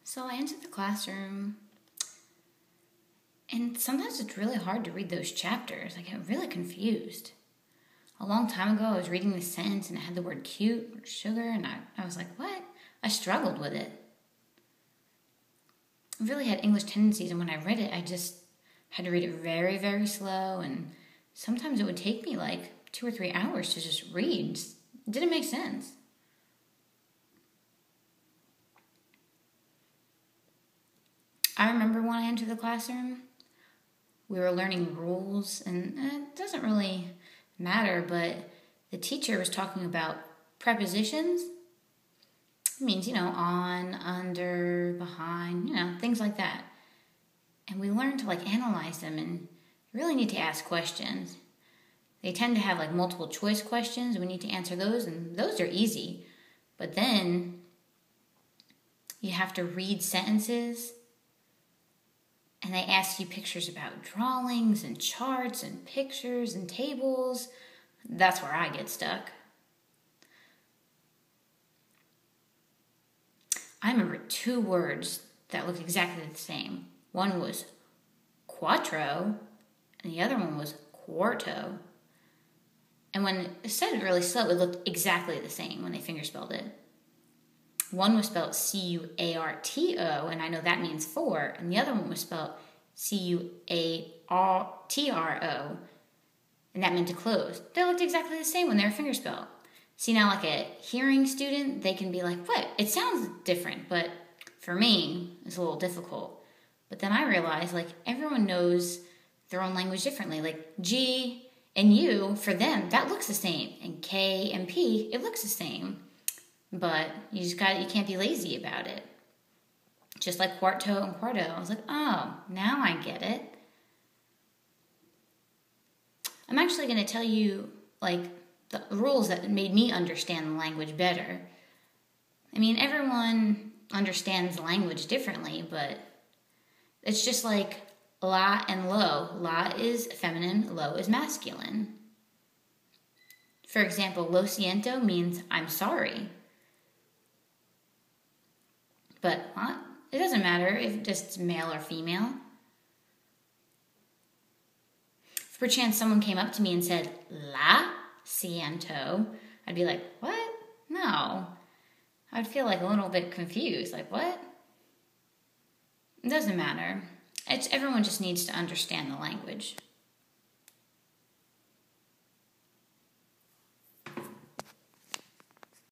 So I entered the classroom, and sometimes it's really hard to read those chapters. I get really confused. A long time ago, I was reading this sentence and it had the word cute or sugar, and I was like, what? I struggled with it. I really had English tendencies, and when I read it, I just had to read it very, very slow, and sometimes it would take me like 2 or 3 hours to just read. It didn't make sense. I remember when I entered the classroom, we were learning rules, and it doesn't really matter, but the teacher was talking about prepositions. It means, on, under, behind, things like that. And we learned to analyze them, and you really need to ask questions. They tend to have multiple choice questions. We need to answer those, and those are easy. But then you have to read sentences, and they ask you pictures about drawings and charts and pictures and tables. That's where I get stuck. I remember 2 words that looked exactly the same. One was quattro, and the other one was quarto. And when it said really slow, it looked exactly the same when they fingerspelled it. One was spelled C-U-A-R-T-O, and I know that means 4, and the other one was spelled C-U-A-R-T-R-O, and that meant to close. They looked exactly the same when they were fingerspelled. See, now like a hearing student, they can be like, what? It sounds different, but for me, it's a little difficult. But then I realized, everyone knows their own language differently. G and U, for them, that looks the same. And K and P, it looks the same. But you can't be lazy about it. Just like quarto and quarto. I was like, oh, now I get it. I'm actually going to tell you, the rules that made me understand the language better. I mean, everyone understands language differently, but it's just like la and lo. La is feminine, lo is masculine. For example, lo siento means I'm sorry. But it doesn't matter if it's male or female. If perchance someone came up to me and said, la siento, I'd be like, what? No. I'd feel a little bit confused. What? It doesn't matter. Everyone just needs to understand the language.